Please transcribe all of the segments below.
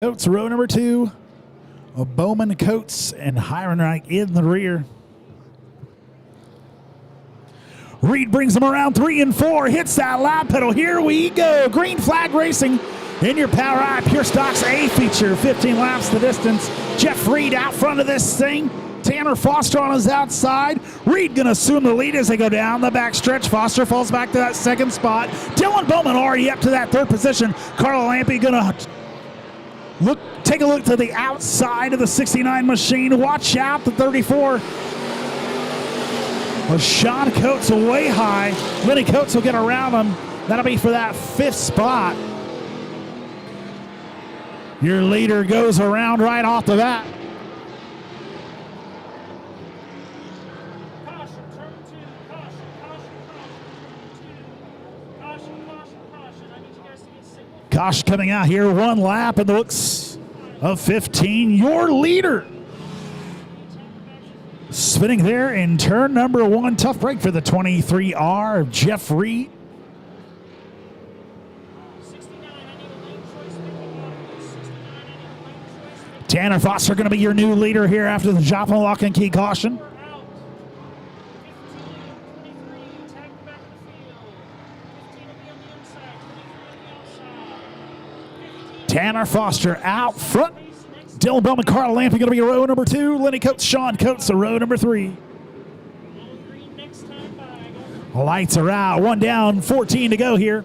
Coates, row number 2. Bowman, Coates, and Heirenreich in the rear. Reed brings them around 3 and 4, hits that lap pedal. Here we go. Green flag racing in your Power Eye Pure Stocks A feature. 15 laps the distance. Jeff Reed out front of this thing. Tanner Foster on his outside. Reed going to assume the lead as they go down the back stretch. Foster falls back to that second spot. Dylan Bowman already up to that third position. Carl Lampe going to take a look to the outside of the 69 machine. Watch out, the 34. Well, Sean Coates way high. Lenny Coates will get around him. That'll be for that 5th spot. Your leader goes around right off the bat. Caution, turn 2, caution, caution. I need you guys to get signal. Caution coming out here, 1 lap in the looks of 15. Your leader spinning there in turn number 1. Tough break for the 23R of Jeff Reed. 69, I need a lane choice. 69, I need a lane choice. Tanner Foster going to be your new leader here after the Joplin lock and key caution. Out. 15, 23, attack the back of the field. 15 will be on the inside, 23 on the outside. Tanner Foster out front. Dylan Bowman, Carl Lampe going to be row number 2. Lenny Coates, Sean Coates, row number 3. Lights are out. 1 down, 14 to go here.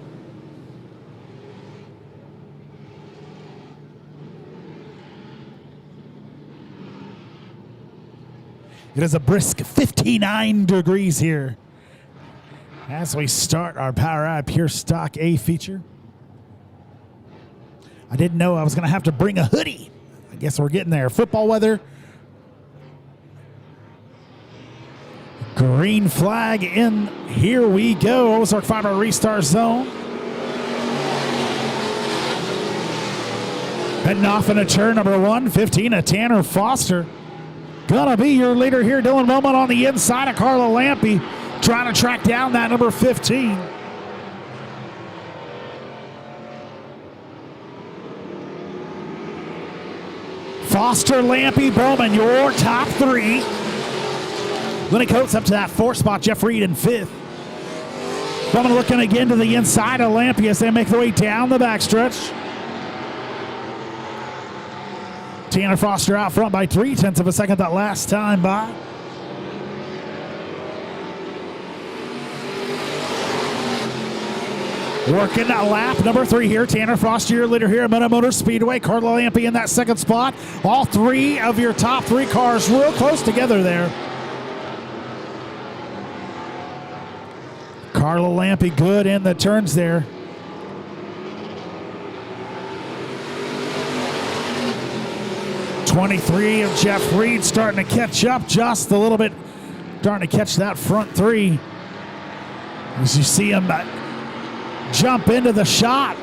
It is a brisk 59 degrees here as we start our Power Eye Pure Stock A feature. I didn't know I was going to have to bring a hoodie. I guess we're getting there. Football weather. Green flag in. Here we go. Ozark Fiber restart zone. Heading off into turn number 1, 15 of Tanner Foster. Gonna be your leader here. Dylan Bowman on the inside of Carla Lampe, trying to track down that number 15. Foster, Lampe, Bowman, your top 3. Lenny Coates up to that 4th spot. Jeff Reed in 5th. Bowman looking again to the inside of Lampe as they make their way down the backstretch. Tanner Foster out front by 0.3 of a second that last time by. Working that lap number 3 here. Tanner Foster, your leader here at Monett Motor Speedway. Carla Lampe in that 2nd spot. All 3 of your top 3 cars real close together there. Carla Lampe good in the turns there. '23 of Jeff Reed starting to catch up just a little bit. Starting to catch that front 3. As you see him jump into the shot.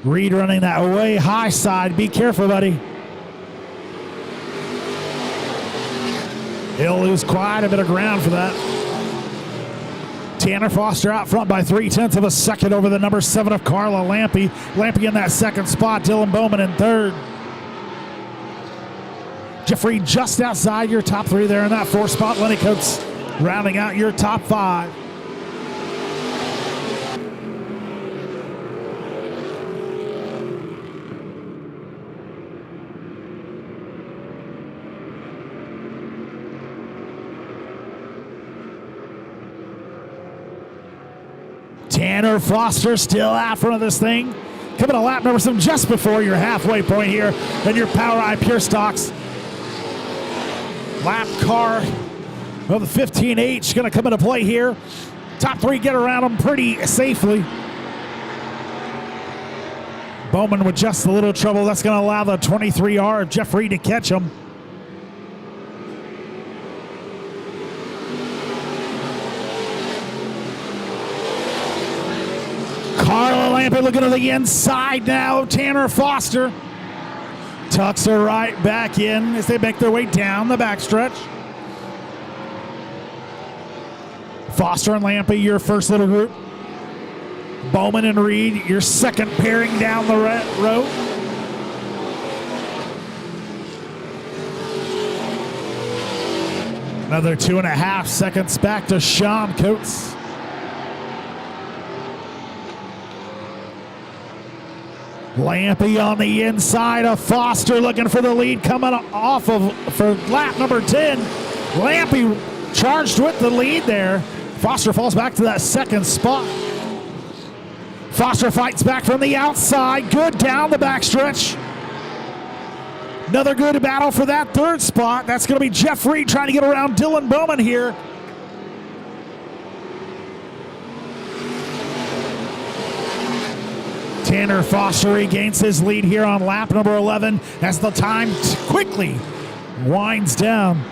Reed running that way high side. Be careful, buddy. He'll lose quite a bit of ground for that. Tanner Foster out front by 0.3 of a second over the number 7 of Carla Lampe. Lampe in that 2nd spot. Dylan Bowman in 3rd. Jeff Reed just outside your top 3 there in that 4th spot. Lenny Coates rounding out your top 5. Tanner Foster still out front of this thing. Coming to lap number 7 just before your halfway point here in your Power Eye Pure Stocks. Lap car of the 15H going to come into play here. Top 3 get around them pretty safely. Bowman with just a little trouble. That's going to allow the 23R of Jeff Reed to catch him. Carla Lampe looking to the inside now. Tanner Foster tucks her right back in as they make their way down the backstretch. Foster and Lampe, your first little group. Bowman and Reed, your second pairing down the road. Another 2.5 seconds back to Sean Coates. Lampy on the inside of Foster looking for the lead coming off of for lap number 10. Lampy charged with the lead there. Foster falls back to that second spot. Foster fights back from the outside. Good down the backstretch. Another good battle for that third spot. That's going to be Jeff Reed trying to get around Dylan Bowman here. Tanner Foster regains his lead here on lap number 11 as the time quickly winds down.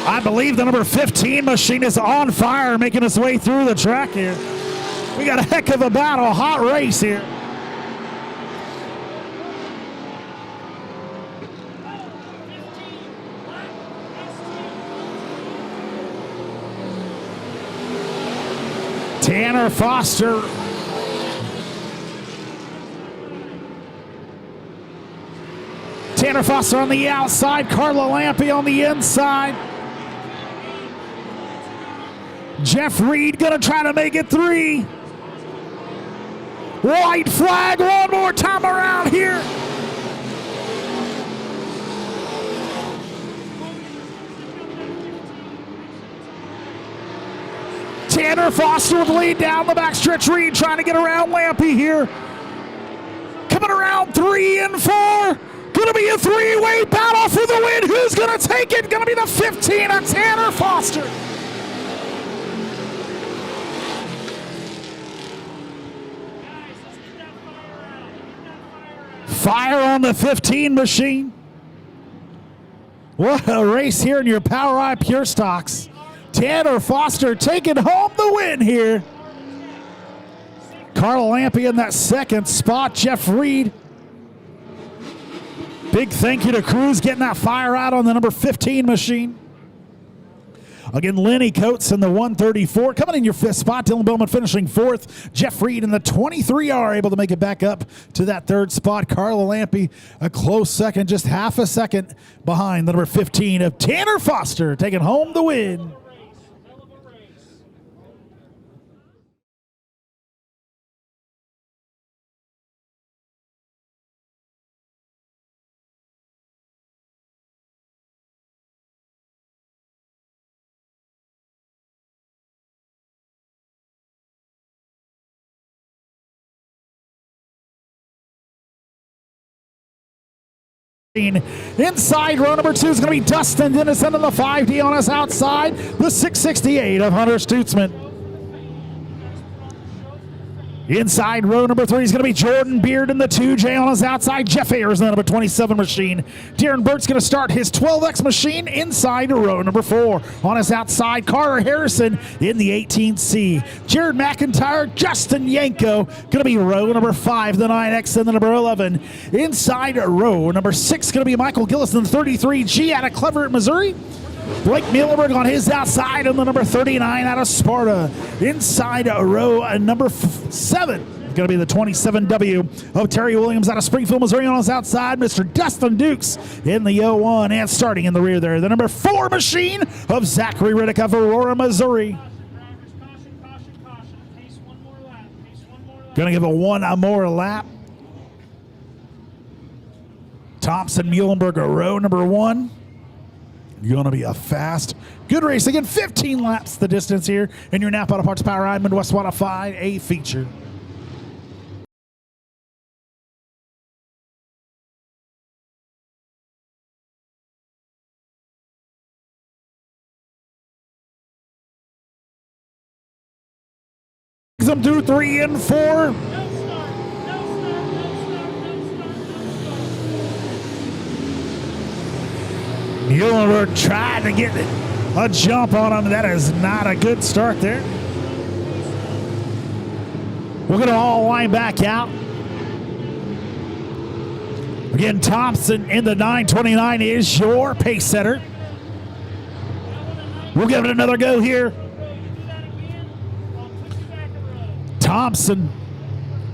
I believe the number 15 machine is on fire, making its way through the track here. We got a heck of a battle, hot race here. Tanner Foster. Tanner Foster on the outside, Carla Lampy on the inside. Jeff Reed gonna try to make it 3. White flag one more time around here. Tanner Foster with the lead down the backstretch. Reed trying to get around Lampy here. Coming around 3 and 4. Gonna be a three-way battle for the win. Who's gonna take it? Gonna be the 15 of Tanner Foster. Fire on the 15 machine. What a race here in your POWRi Pure Stocks. Tanner Foster taking home the win here. Carl Lampy in that second spot. Jeff Reed. Big thank you to Cruz getting that fire out on the number 15 machine. Again, Lenny Coates in the 134. Coming in your 5th spot, Dylan Bowman finishing 4th. Jeff Reed in the 23 are able to make it back up to that 3rd spot. Carla Lampy a close second, just half a second behind the number 15 of Tanner Foster, taking home the win. Inside row number 2 is going to be Dustin Dennison in the 5D on us outside. The 668 of Hunter Stutzman. Inside row number 3 is going to be Jordan Beard in the 2J on his outside. Jeff Ayers in the number 27 machine. Darren Burt's going to start his 12X machine inside row number 4. On his outside, Carter Harrison in the 18C. Jared McIntyre, Justin Yanko going to be row number 5, the 9X and the number 11. Inside row number 6 going to be Michael Gillis in the 33G out of Cleverett, Missouri. Blake Muhlenberg on his outside on the number 39 out of Sparta. Inside row number 7, going to be the 27W of Terry Williams out of Springfield, Missouri on his outside. Mr. Dustin Dukes in the 01 and starting in the rear there. The number 4 machine of Zachary Riddick of Aurora, Missouri. Going to give it one more lap. Thompson Muhlenberg, row number 1. Going to be a fast, good race. Again, 15 laps the distance here in your Napa Auto Parts POWRi Midwest Modified A feature. Them through 3 and 4. Muhlenberg tried to get a jump on him. That is not a good start there. We're going to all line back out. Again, Thompson in the 929 is your pace setter. We'll give it another go here. Thompson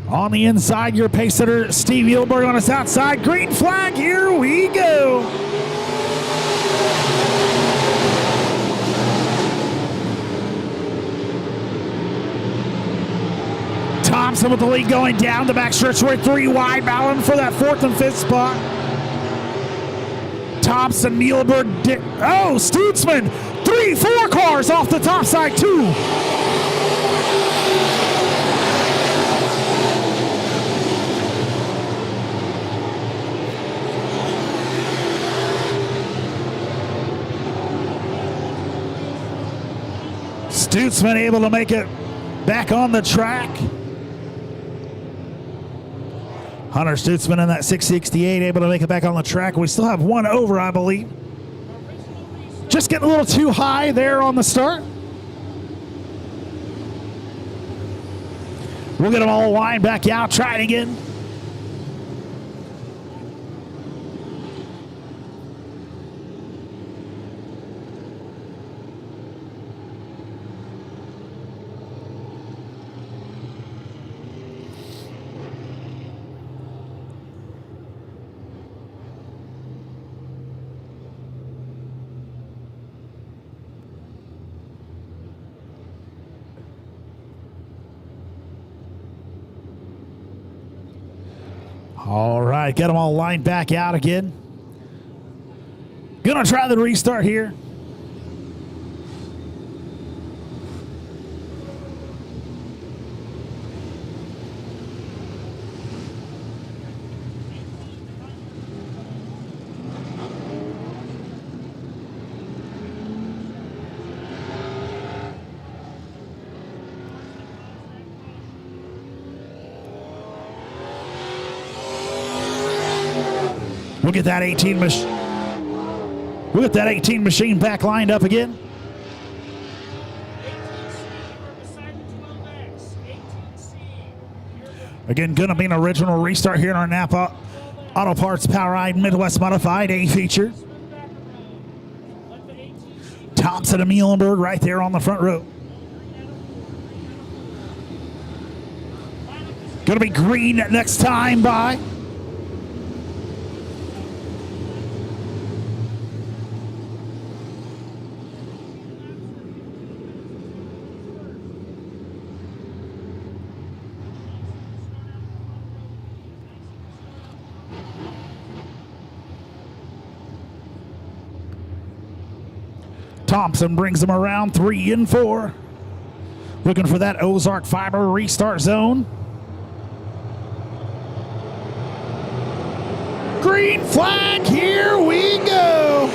on the inside, your pace setter, Steve Muhlenberg on his outside. Green flag, here we go. Thompson with the lead going down the backstretch. We're 3 wide, battling for that 4th and 5th spot. Thompson, Muhlenberg, Stutzman, 3-4 cars off the top side, 2. Stutzman able to make it back on the track. Hunter Stutzman in that 668 able to make it back on the track. We still have one over, I believe. Just getting a little too high there on the start. We'll get them all lined back out. Try it again. All right, get them all lined back out again. Gonna try the restart here. We'll get that 18 machine. We'll get that 18 machine back lined up again. Again, gonna be an original restart here in our Napa Auto Parts Power Ride Midwest Modified A feature. Thompson and Muhlenberg right there on the front row. Gonna be green next time by. Thompson brings them around 3 and 4. Looking for that Ozark Fiber restart zone. Green flag, here we go.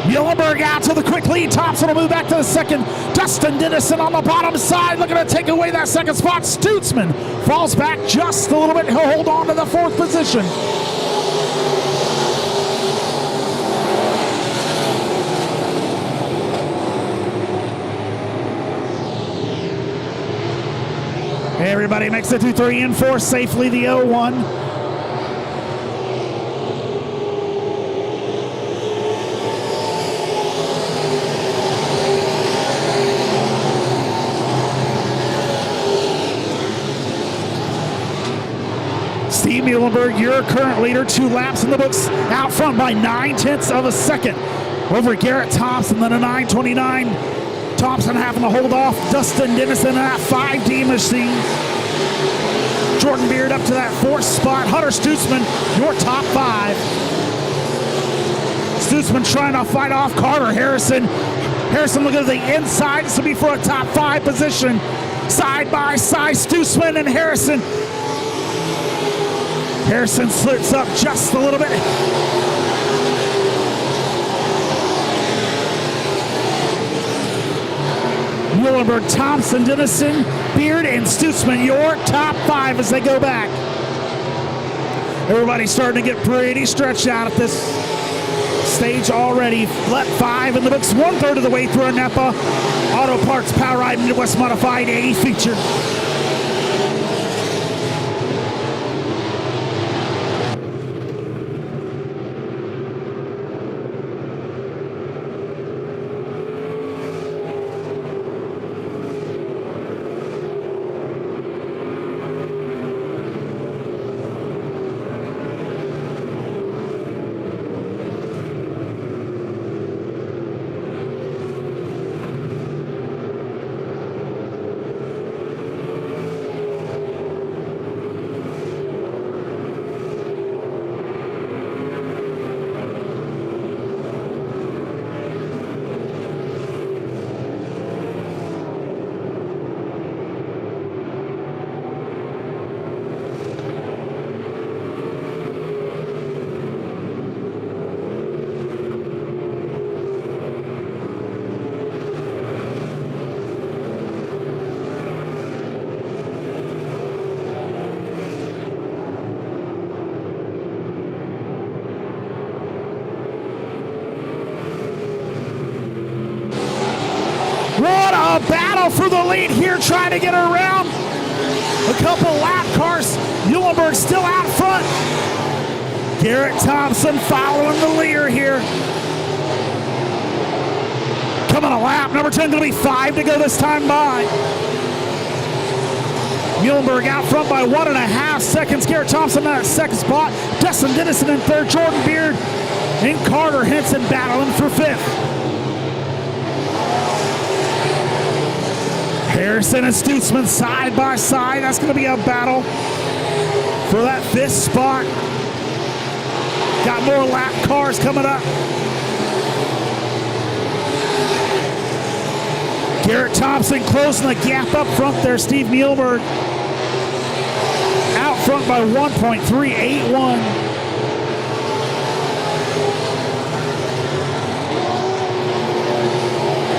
Muhlenberg out to the quick lead. Thompson will move back to the second. Dustin Dennison on the bottom side looking to take away that second spot. Stutzman falls back just a little bit. He'll hold on to the 4th position. Everybody makes it to 3 and 4 safely, the 0-1. Steve Muhlenberg, your current leader, 2 laps in the books, out front by 9/10 of a second over Garrett Thompson, then a 9:29. Thompson having to hold off Dustin Dennison in that 5D machine. Jordan Beard up to that 4th spot. Hunter Stutzman, your top 5. Stutzman trying to fight off Carter Harrison. Harrison looking at the inside. This will be for a top 5 position. Side by side, Stutzman and Harrison. Harrison slips up just a little bit. Muhlenberg, Thompson, Dennison, Beard, and Stutzman, your top 5 as they go back. Everybody's starting to get pretty stretched out at this stage already. Lap 5 in the books, 1/3 of the way through our Napa Auto Parts Power Ride Midwest Modified A feature. What a battle for the lead here, trying to get around a couple lap cars. Muhlenberg still out front. Garrett Thompson following the leader here. Coming a lap, number 10, going to be 5 to go this time by. Muhlenberg out front by 1.5 seconds. Garrett Thompson in that second spot. Dustin Dennison in third. Jordan Beard and Carter Henson battling for 5th. Harrison and Stutzman side by side. That's going to be a battle for that 5th spot. Got more lap cars coming up. Garrett Thompson closing the gap up front there. Steve Muhlenberg out front by 1.381.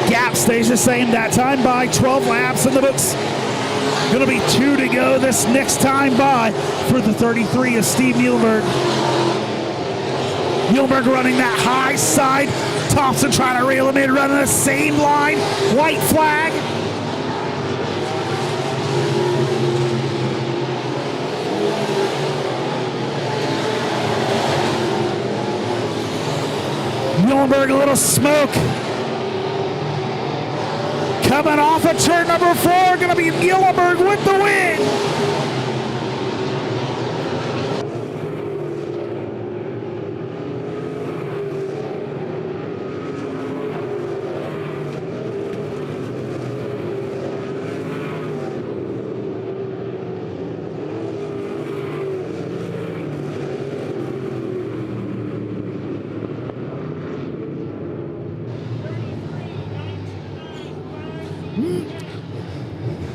Gap stays the same that time by. 12 laps in the books. Going to be 2 to go this next time by for the 33 of Steve Muhlenberg. Muhlenberg running that high side. Thompson trying to reel him in, running the same line. White flag. Muhlenberg, a little smoke. Coming off of turn number 4, going to be Muhlenberg with the win.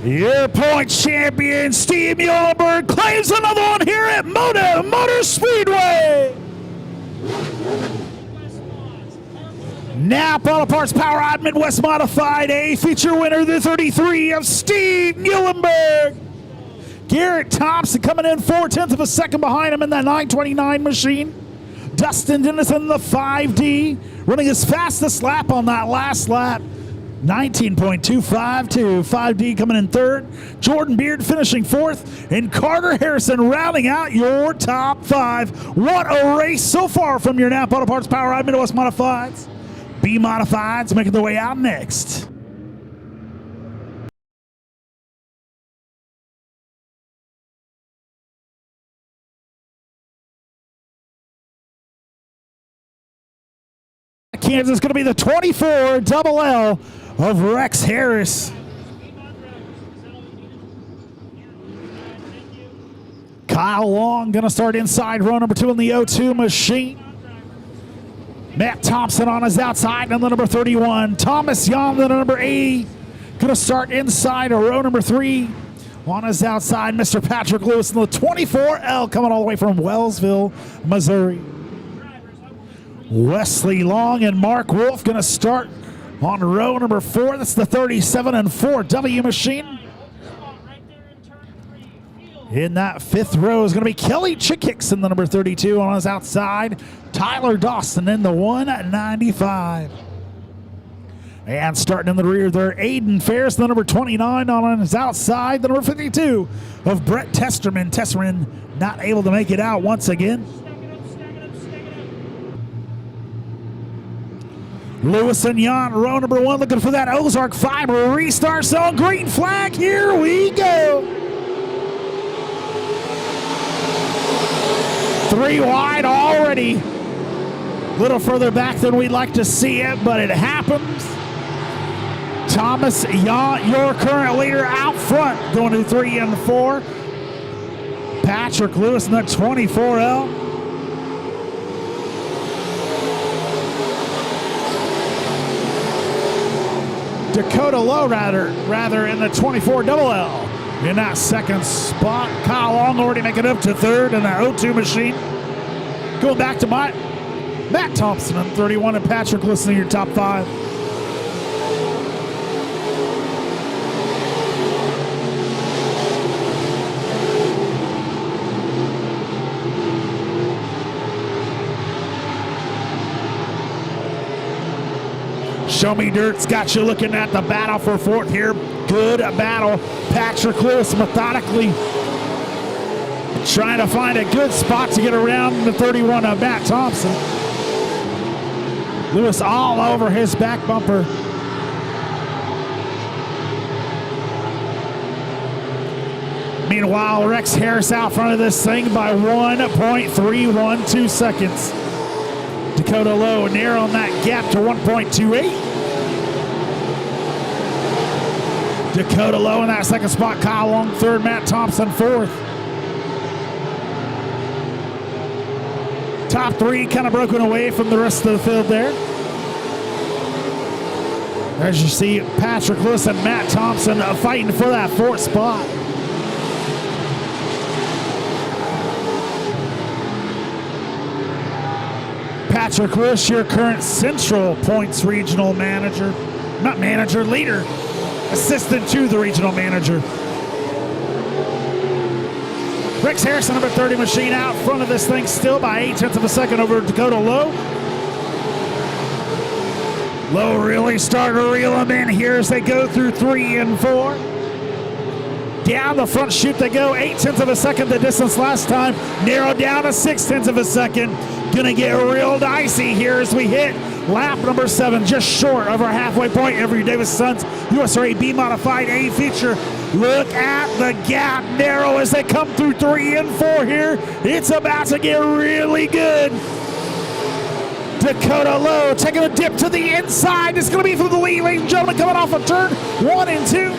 Your point champion, Steve Muhlenberg, claims another one here at Monett Motor Speedway. Napa Auto Parts Power Ride Midwest Modified A feature winner, the 33 of Steve Muhlenberg. Garrett Thompson coming in 4/10 of a second behind him in that 929 machine. Dustin Dennison, the 5D, running his fastest lap on that last lap. 19.252. 5D coming in 3rd. Jordan Beard finishing 4th. And Carter Harrison rounding out your top 5. What a race so far from your Napa Auto Parts Power Ride Midwest Modifieds. B Modifieds making their way out next. Kansas going to be the 24 double L of Rex Harris. Kyle Long going to start inside row number 2 in the O2 machine. Matt Thompson on his outside and the number 31. Thomas Young, the number 80, going to start inside of row number 3. On his outside, Mr. Patrick Lewis in the 24L coming all the way from Wellsville, Missouri. Wesley Long and Mark Wolf going to start on row number 4. That's the 37 and 4 W machine. In that fifth row is going to be Kelly Chickicks in the number 32 on his outside. Tyler Dawson in the 195. And starting in the rear there, Aiden Ferris, the number 29 on his outside. The number 52 of Brett Testerman. Testerman not able to make it out once again. Lewis and Jan, row number 1, looking for that Ozark Fiber restart zone. Green flag, here we go. 3 wide already. A little further back than we'd like to see it, but it happens. Thomas Jan, your current leader, out front, going to 3 and 4. Patrick Lewis in the 24L. Dakota Lowe, rather in the 24LL. In that second spot, Kyle Long already making it up to third in that O2 machine. Going back to Matt Thompson on 31 and Patrick Lewis in your top 5. Show Me Dirt's got you looking at the battle for fourth here. Good battle. Patrick Lewis methodically trying to find a good spot to get around the 31 of Matt Thompson. Lewis all over his back bumper. Meanwhile, Rex Harris out front of this thing by 1.312 seconds. Dakota Lowe narrowing that gap to 1.28. Dakota Lowe in that second spot. Kyle Long third. Matt Thompson fourth. Top 3 kind of broken away from the rest of the field there. As you see, Patrick Lewis and Matt Thompson fighting for that 4th spot. Patrick Lewis, your current Central Points regional manager. Not manager, leader. Assistant to the regional manager. Rex Harrison, number 30 machine, out front of this thing still by 0.8 of a second over Dakota Lowe. Lowe really starting to reel them in here as they go through 3 and 4. Down the front chute they go, 0.8 of a second the distance last time. Narrowed down to 0.6 of a second. Gonna get real dicey here as we hit lap number 7, just short of our halfway point. Avery Davis Sons USRA B Modified A feature. Look at the gap narrow as they come through 3 and 4 here. It's about to get really good. Dakota Lowe taking a dip to the inside. It's going to be for the lead, ladies and gentlemen, coming off of turn 1 and 2.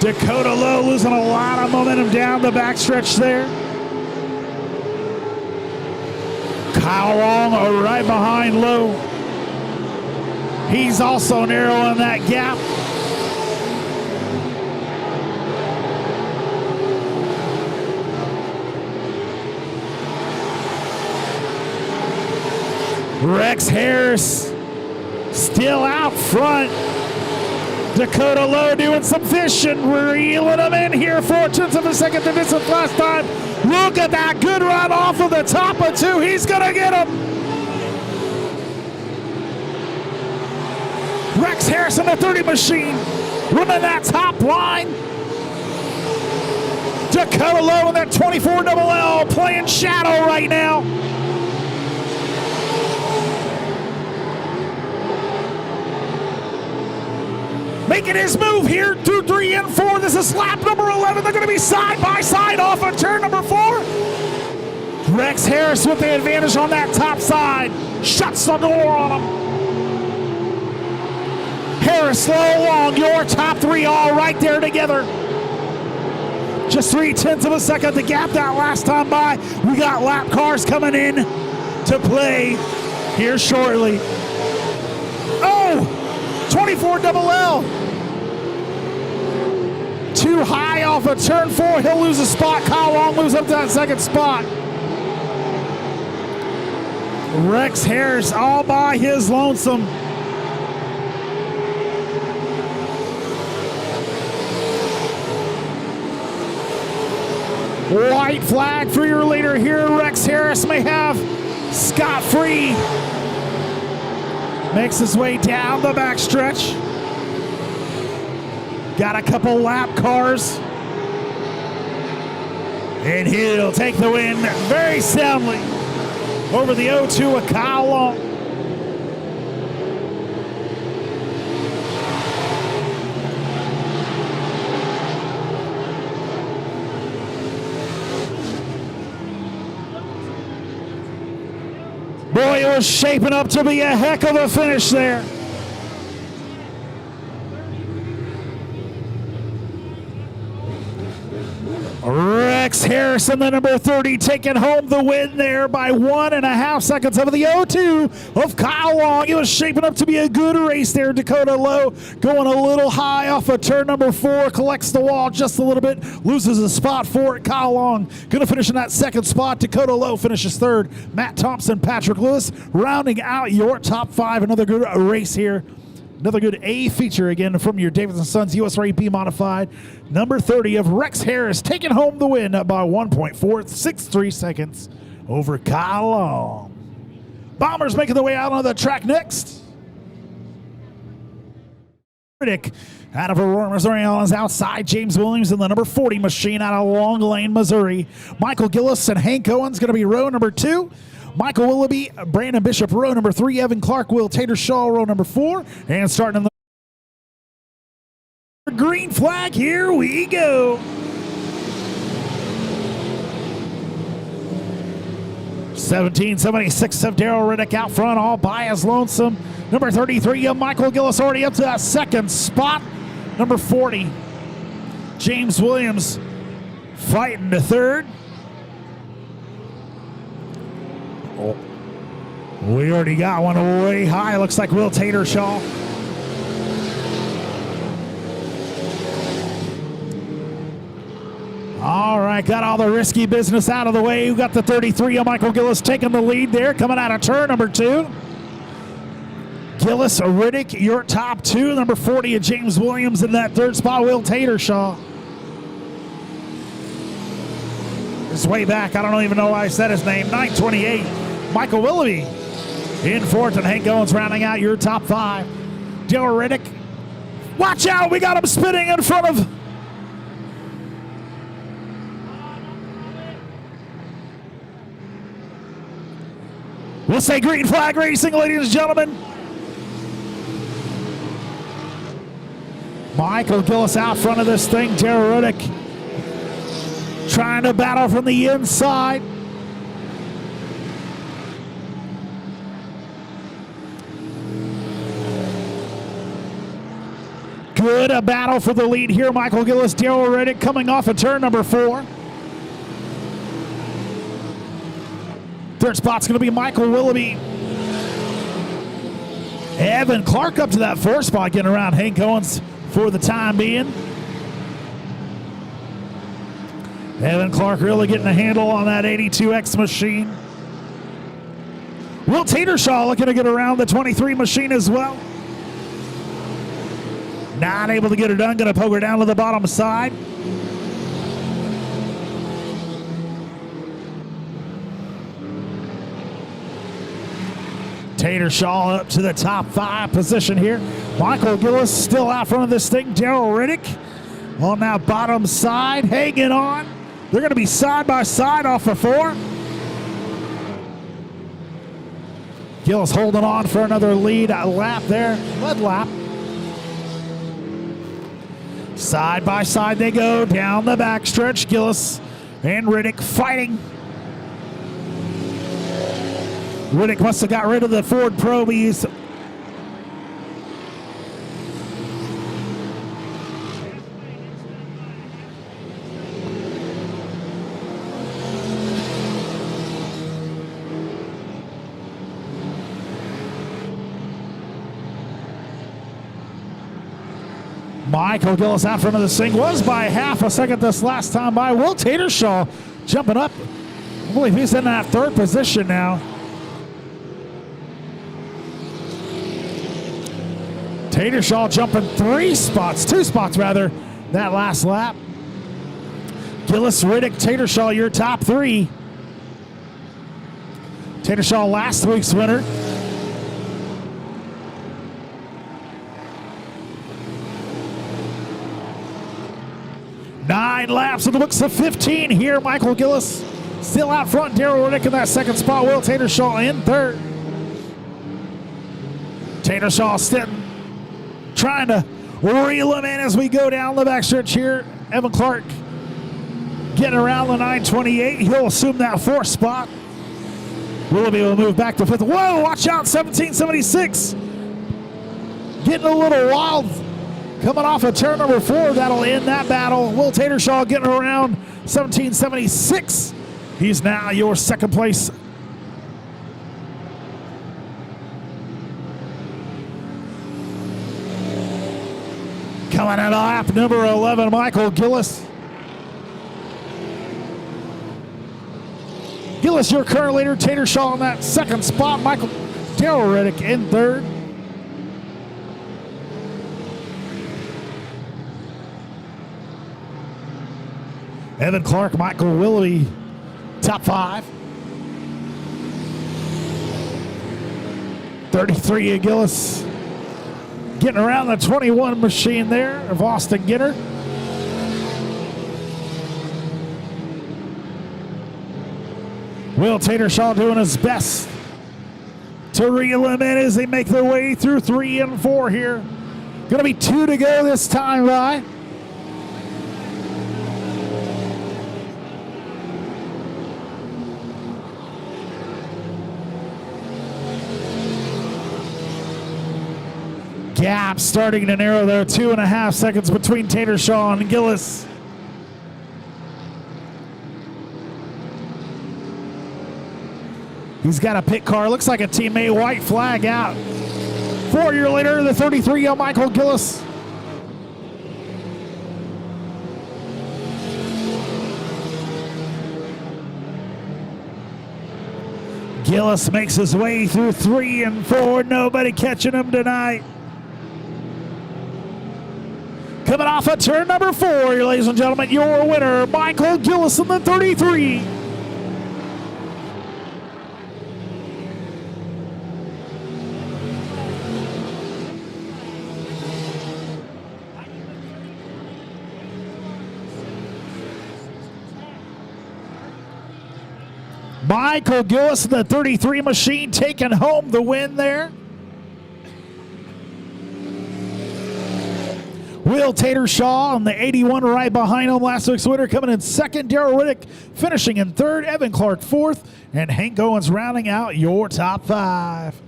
Dakota Lowe losing a lot of momentum down the backstretch there. Kyle Long right behind Lowe. He's also narrowing that gap. Rex Harris still out front. Dakota Lowe doing some fishing, reeling them in here. 0.4 of a second the distance last time. Look at that good run off of the top of 2. He's gonna get him. Rex Harrison, the 30 machine, running that top line. Dakota Lowe in that 24LL playing shadow right now. Making his move here through 3 and 4. This is lap number 11. They're going to be side by side off of turn number 4. Rex Harris with the advantage on that top side. Shuts the door on him. Harris, Lowe, Long, your top 3 all right there together. Just 0.3 of a second to gap that last time by. We got lap cars coming in to play here shortly. Oh, 24LL. Too high off of turn 4. He'll lose a spot. Kyle Long moves up to that second spot. Rex Harris all by his lonesome. White flag for your leader here. Rex Harris may have scot-free. Makes his way down the backstretch. Got a couple lap cars. And he'll take the win very soundly over the 0-2 of Kyle Long. Boy, it was shaping up to be a heck of a finish there. Rex Harrison, the number 30, taking home the win there by 1.5 seconds over the 0-2 of Kyle Long. It was shaping up to be a good race there. Dakota Lowe going a little high off of turn number 4, collects the wall just a little bit, loses a spot for it. Kyle Long going to finish in that second spot. Dakota Lowe finishes third. Matt Thompson, Patrick Lewis rounding out your top 5. Another good race here. Another good A feature again from your Davidson Sons USRP modified. Number 30 of Rex Harris taking home the win by 1.463 seconds over Kyle Long. Bombers making their way out on the track next. Riddick out of Aurora, Missouri on his outside. James Williams in the number 40 machine out of Long Lane, Missouri. Michael Gillis and Hank Owens going to be row number 2. Michael Willoughby, Brandon Bishop, row number 3. Evan Clark, Will Tatershaw, row number 4. And starting in the green flag, here we go. 1776 of Darrell Riddick out front, all by his lonesome. Number 33 of Michael Gillis already up to that second spot. Number 40, James Williams fighting to third. Oh, we already got one way high. Looks like Will Tatershaw. All right, got all the risky business out of the way. We got the 33 of Michael Gillis taking the lead there, coming out of turn number 2. Gillis, Riddick, your top 2. Number 40 of James Williams in that third spot. Will Tatershaw is way back. I don't even know why I said his name. 928. Michael Willoughby in fourth, and Hank Owens rounding out your top 5. Darrell Riddick. Watch out, we got him spinning in front of. We'll say green flag racing, ladies and gentlemen. Michael Gillis out front of this thing. Darrell Riddick trying to battle from the inside. Good a battle for the lead here. Michael Gillis, Darrell Riddick coming off of turn number 4. Third spot's going to be Michael Willoughby. Evan Clark up to that 4th spot, getting around Hank Owens for the time being. Evan Clark really getting a handle on that 82X machine. Will Tatershaw looking to get around the 23 machine as well. Not able to get her done. Going to poke her down to the bottom side. Tatershaw up to the top 5 position here. Michael Gillis still out front of this thing. Darrell Riddick on that bottom side, hanging on. They're going to be side by side off of 4. Gillis holding on for another lead lap there. Lead lap. Side by side they go down the backstretch. Gillis and Riddick fighting. Riddick must have got rid of the Ford Probies. Michael Gillis out front of this thing, was by half a second this last time by. Will Tatershaw jumping up. I believe he's in that 3rd position now. Tatershaw jumping 2 spots rather, that last lap. Gillis, Riddick, Tatershaw, your top three. Tatershaw, last week's winner. Nine laps in the books of 15 here. Michael Gillis still out front. Daryl Riddick in that second spot. Will Tatershaw in third. Tatershaw sitting, trying to reel him in as we go down the backstretch here. Evan Clark getting around the 928. He'll assume that fourth spot. Will be able to move back to fifth. Whoa, watch out, 1776. Getting a little wild. Coming off of turn number 4, that'll end that battle. Will Tatershaw getting around 1776. He's now your second place. Coming out of lap number 11, Michael Gillis. Gillis, your current leader. Tatershaw in that second spot. Daryl Riddick in third. Evan Clark, Michael Willoughby, top 5. 33 of Gillis. Getting around the 21 machine there of Austin Ginter. Will Tatershaw doing his best to reel him in as they make their way through 3 and 4 here. Gonna be 2 to go this time by. Gap starting to narrow there, 2.5 seconds between Tatershaw and Gillis. He's got a pit car, looks like a teammate, white flag out. 4 year later, the 33 of Michael Gillis. Gillis makes his way through 3 and 4, nobody catching him tonight. Coming off of turn number 4, ladies and gentlemen, your winner, Michael Gillis in the 33. Michael Gillis in the 33 machine taking home the win there. Will Tatershaw on the 81 right behind him. Last week's winner coming in second. Daryl Riddick finishing in third. Evan Clark fourth. And Hank Owens rounding out your top 5.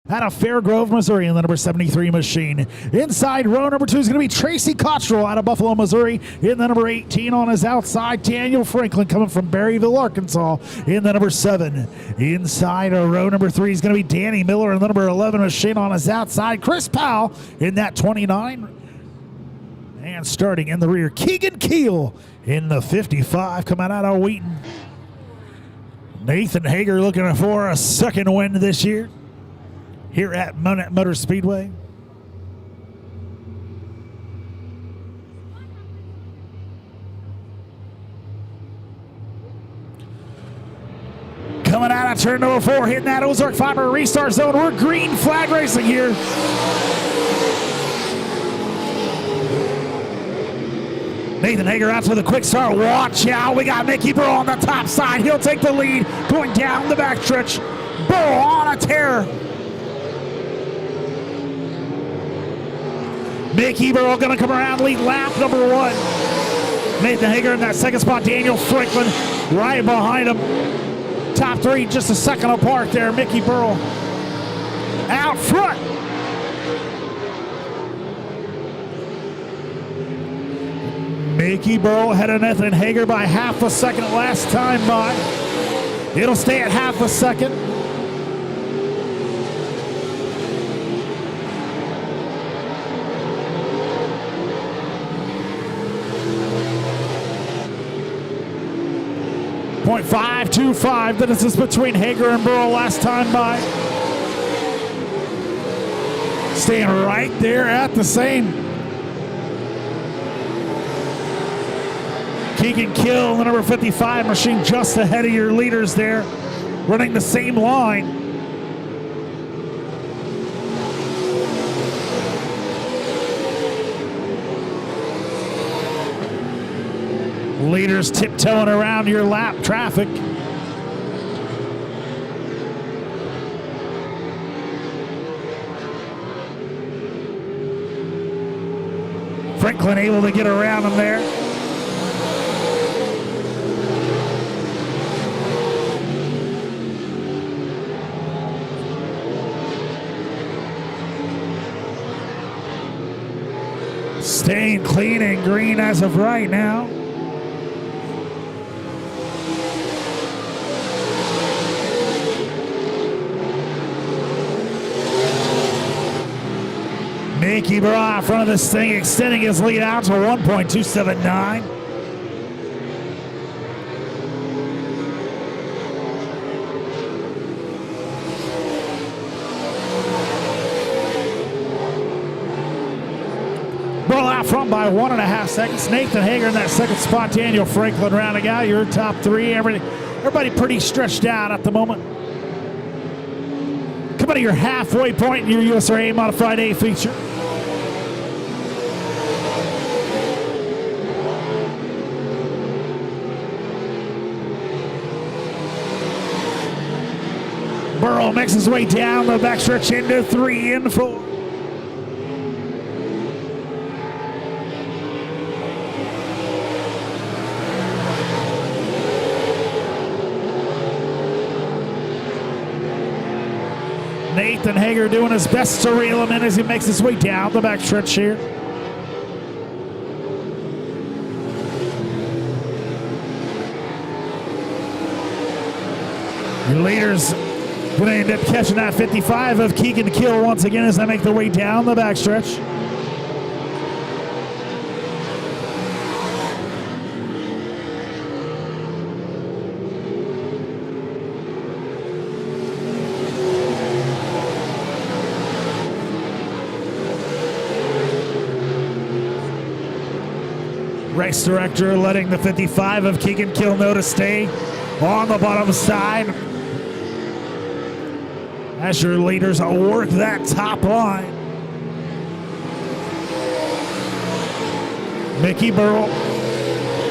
Out of Fairgrove, Missouri in the number 73 machine. Inside row number 2 is going to be Tracy Cottrell out of Buffalo, Missouri. In the number 18 on his outside, Daniel Franklin coming from Berryville, Arkansas in the number 7. Inside row number 3 is going to be Danny Miller in the number 11 machine on his outside. Chris Powell in that 29. And starting in the rear, Keegan Keel in the 55 coming out of Wheaton. Nathan Hager looking for a second win this year here at Monett Motor Speedway. Coming out of turn number 4, hitting that Ozark Fiber restart zone. We're green flag racing here. Nathan Hager out to the quick start. Watch out. We got Mickey Burrow on the top side. He'll take the lead going down the backstretch. Burrow on a tear. Mickey Burrow going to come around, lead lap number 1. Nathan Hager in that second spot. Daniel Franklin right behind him. Top 3 just a second apart there. Mickey Burrow out front. Mickey Burrow ahead of Nathan Hager by half a second last time by. It'll stay at half a second. .525, the distance between Hager and Burrow last time by. Staying right there at the same. Keegan Kill, the number 55 machine, just ahead of your leaders there, running the same line. Leaders tiptoeing around your lap traffic. Franklin able to get around him there. Staying clean and green as of right now. Mickey Bra in front of this thing, extending his lead out to 1.279. Burl out front by 1.5 seconds. Nathan Hager in that second spot. Daniel Franklin rounding out your top three. Everybody pretty stretched out at the moment. Coming to your halfway point in your USRA Modified A feature. Burrow makes his way down the backstretch into 3 and 4. Nathan Hager doing his best to reel him in as he makes his way down the backstretch here. Your leaders going to end up catching that 55 of Keegan Kill once again as they make their way down the backstretch. Race director letting the 55 of Keegan Kill know to stay on the bottom side as your leaders work that top line. Mickey Burrell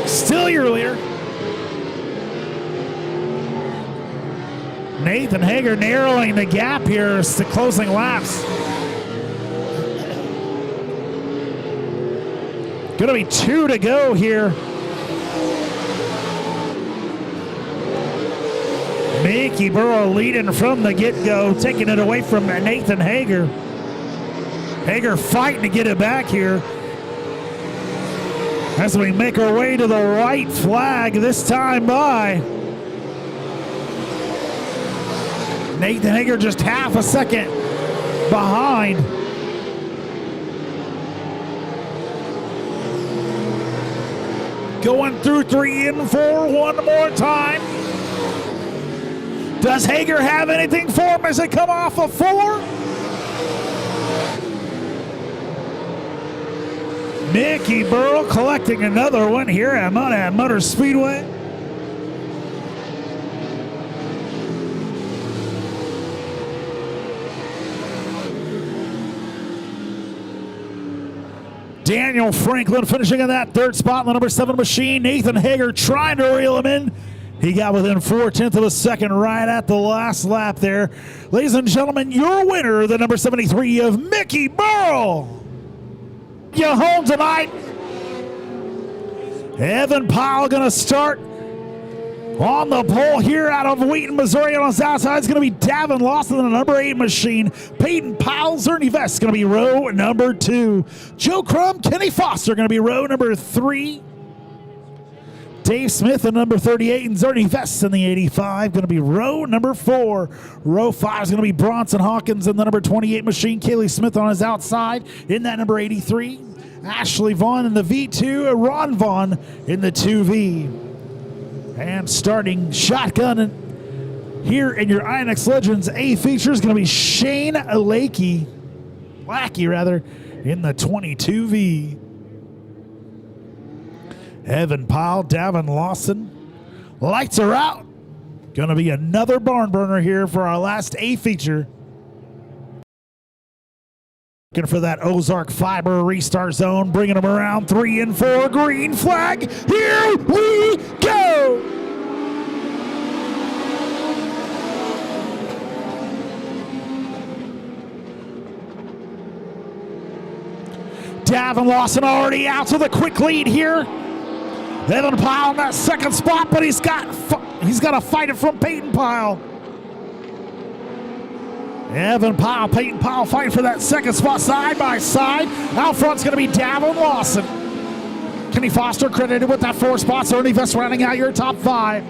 still your leader. Nathan Hager narrowing the gap here as to closing laps. Going to be 2 to go here. Mickey Burrow leading from the get-go, taking it away from Nathan Hager. Hager fighting to get it back here. As we make our way to the white flag this time by. Nathan Hager just half a second behind. Going through 3 and 4 one more time. Does Hager have anything for him as they come off of 4? Mickey Burrell collecting another one here at Monett Motor Speedway. Daniel Franklin finishing in that 3rd spot in the number 7 machine. Nathan Hager trying to reel him in. He got within 4/10 of a second right at the last lap there. Ladies and gentlemen, your winner, the number 73 of Mickey Burrell. You home tonight. Evan Powell going to start on the pole here out of Wheaton, Missouri. On his outside is going to be Davin Lawson, the number 8 machine. Peyton Powell, Ernie Vest going to be row number 2. Joe Crum, Kenny Foster going to be row number 3. Dave Smith, the number 38, and Ernie Vest in the 85, going to be row number 4. Row 5 is going to be Bronson Hawkins in the number 28 machine. Kaylee Smith on his outside in that number 83. Ashley Vaughn in the V2, Ron Vaughn in the 2V. And starting shotgun here in your INX Legends A feature is going to be Shane Lackey in the 22V. Evan Powell, Davin Lawson. Lights are out. Going to be another barn burner here for our last A feature. Looking for that Ozark Fiber restart zone, bringing them around 3 and 4. Green flag. Here we go. Davin Lawson already out to the quick lead here. Evan Pyle in that second spot, but he's got to fight it from Peyton Pyle. Evan Pyle, Peyton Pyle fighting for that second spot side by side. Out front's going to be Davin Lawson. Kenny Foster credited with that 4 spots. Zernivest rounding out your top 5.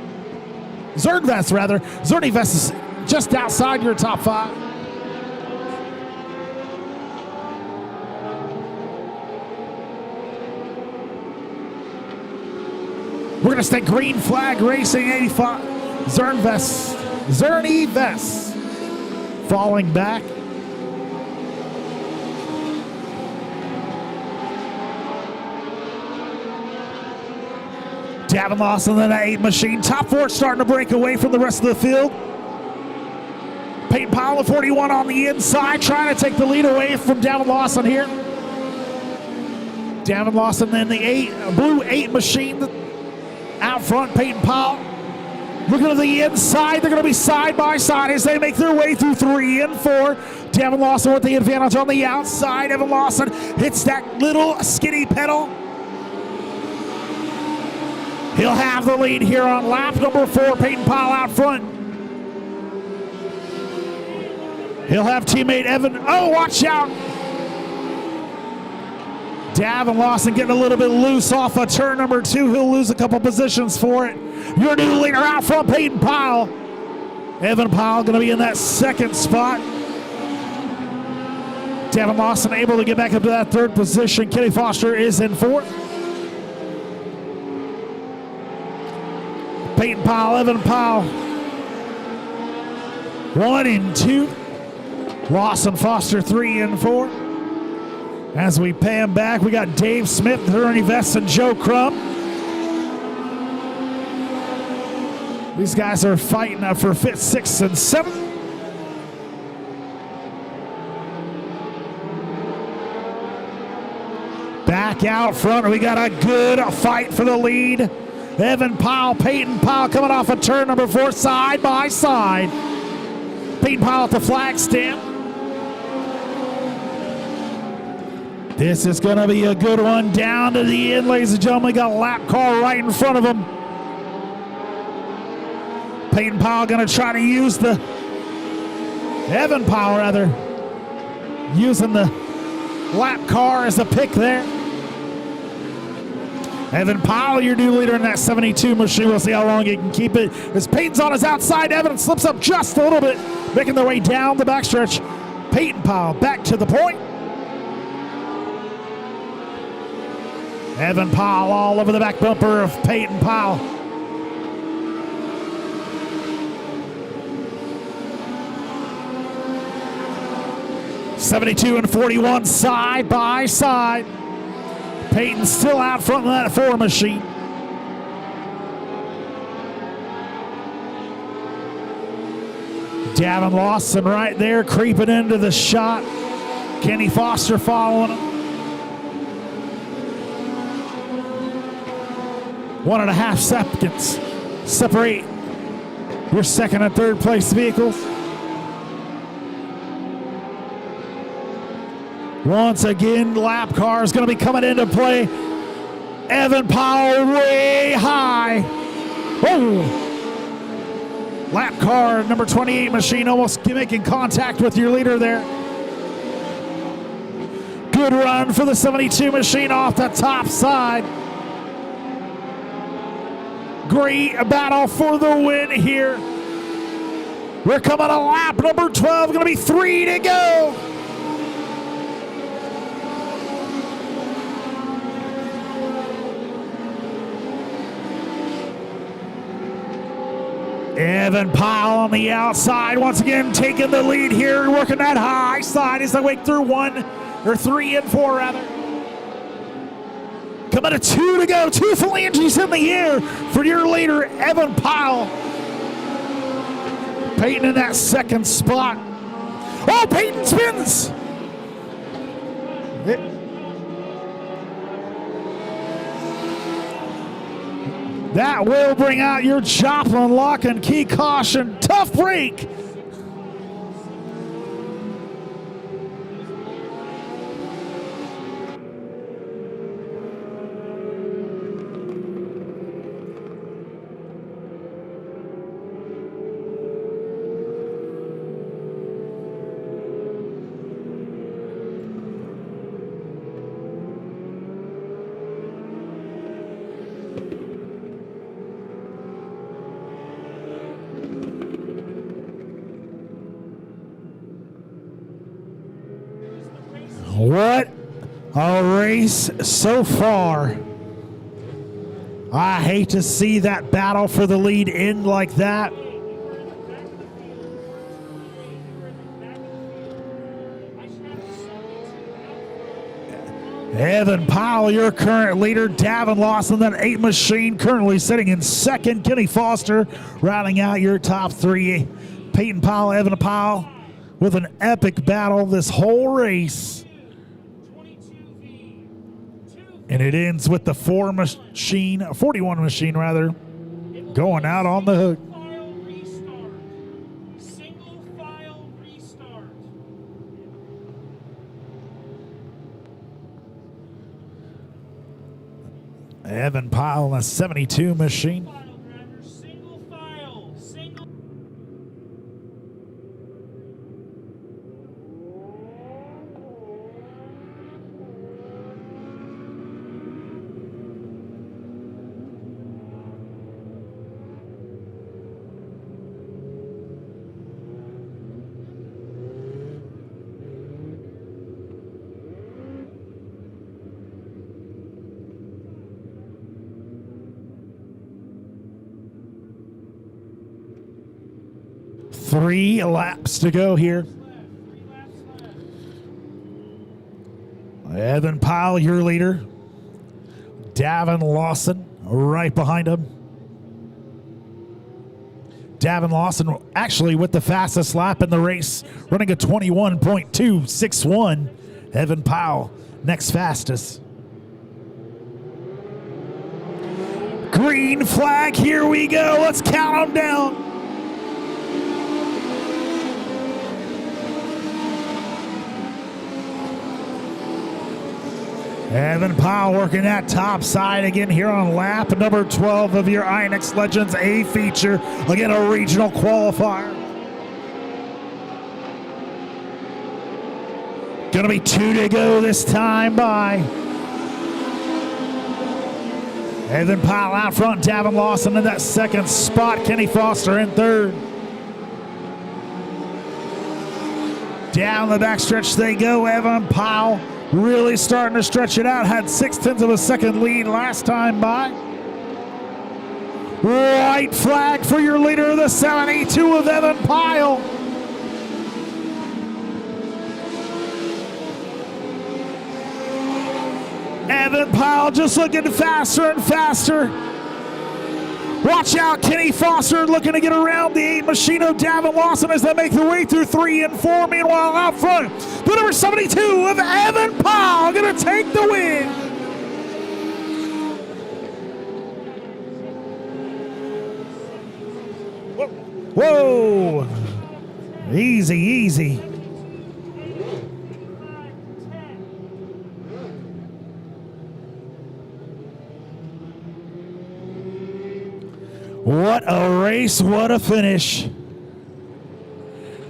Zernivest, rather. Zernivest is just outside your top 5. We're going to stay green flag racing 85. Zernivest falling back. Davin Lawson in that 8 machine. Top 4 starting to break away from the rest of the field. Peyton Powell at 41 on the inside, trying to take the lead away from Davin Lawson here. Davin Lawson in the blue 8 machine. Out front, Peyton Powell. Looking to the inside, they're going to be side by side as they make their way through 3 and 4. Davin Lawson with the advantage on the outside. Evan Lawson hits that little skinny pedal. He'll have the lead here on lap number 4. Peyton Powell out front. He'll have teammate Evan. Oh, watch out. Davin Lawson getting a little bit loose off of turn number 2. He'll lose a couple positions for it. Your new leader out front, Peyton Powell. Evan Powell going to be in that second spot. Davin Lawson able to get back up to that 3rd position. Kenny Foster is in 4th. Peyton Powell, Evan Powell. 1 and 2. Lawson, Foster 3 and 4. As we pay him back, we got Dave Smith, Ernie Vest, and Joe Crum. These guys are fighting for 5th, 6th, and 7th. Back out front, we got a good fight for the lead. Evan Powell, Peyton Powell coming off of turn number 4, side by side. Peyton Powell at the flag stand. This is going to be a good one down to the end, ladies and gentlemen. We got a lap car right in front of him. Peyton Powell going to try to use the Evan Powell, rather, using the lap car as a pick there. Evan Powell, your new leader in that 72 machine. We'll see how long he can keep it. As Peyton's on his outside, Evan slips up just a little bit, making their way down the backstretch. Peyton Powell back to the point. Evan Powell all over the back bumper of Peyton Powell. '72 and 41 side by side. Peyton still out front of that 4 machine. Davin Lawson right there creeping into the shot. Kenny Foster following him. 1.5 seconds separate your 2nd and 3rd place vehicles. Once again, lap car is going to be coming into play. Evan Powell way high. Oh! Lap car number 28 machine almost making contact with your leader there. Good run for the 72 machine off the top side. Great battle for the win here. We're coming to lap number 12. Going to be 3 to go. Evan Powell on the outside once again taking the lead here, working that high side as they wake through 3 and 4 rather. Coming to 2 to go. 2 phalanges in the air for your leader, Evan Pyle. Peyton in that second spot. Oh, Peyton spins. That will bring out your Joplin lock and key caution. Tough break. What a race so far. I hate to see that battle for the lead end like that. Evan Powell, your current leader. Davin Lawson, that 8 machine, currently sitting in second. Kenny Foster rounding out your top 3. Peyton Powell, Evan Powell with an epic battle this whole race. And it ends with the 41 machine rather, going out on the hook. Single file restart. Evan Pyle, a 72 machine. Single file, single. Three laps to go here. Evan Pyle, your leader. Davin Lawson right behind him. Davin Lawson actually with the fastest lap in the race, running a 21.261. Evan Pyle next fastest. Green flag, here we go. Let's count them down. Evan Powell working that top side again here on lap number 12 of your INX Legends A feature. Again, a regional qualifier. Gonna be 2 to go this time by. Evan Powell out front, Davin Lawson in that second spot, Kenny Foster in third. Down the backstretch they go, Evan Powell really starting to stretch it out. Had 0.6 of a second lead last time by. White flag for your leader of the 72 of Evan Pyle. Evan Pyle just looking faster and faster. Watch out, Kenny Foster looking to get around the 8 machine of Davin Lawson as they make their way through 3 and 4. Meanwhile, out front, the number 72 of Evan Pyle going to take the win. Whoa. Easy, easy. What a race, what a finish.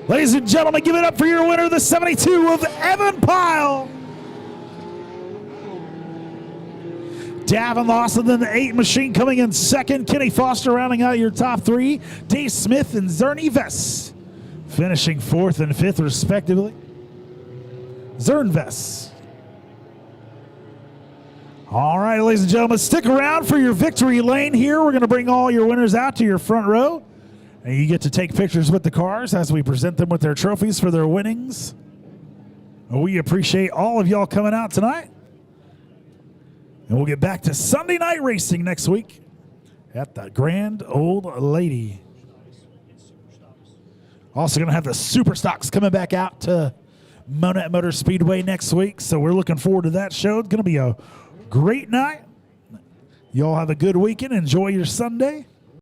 Ladies and gentlemen, give it up for your winner, the 72 of Evan Pyle. Davin Lawson, then the 8 machine coming in second. Kenny Foster rounding out your top 3. Dave Smith and Zerny Vess finishing 4th and 5th respectively. Zernvest. All right, ladies and gentlemen, stick around for your victory lane here. We're going to bring all your winners out to your front row. And you get to take pictures with the cars as we present them with their trophies for their winnings. We appreciate all of y'all coming out tonight. And we'll get back to Sunday night racing next week at the Grand Old Lady. Also going to have the Super Stocks coming back out to Monett Motor Speedway next week. So we're looking forward to that show. It's going to be a great night. Y'all have a good weekend. Enjoy your Sunday.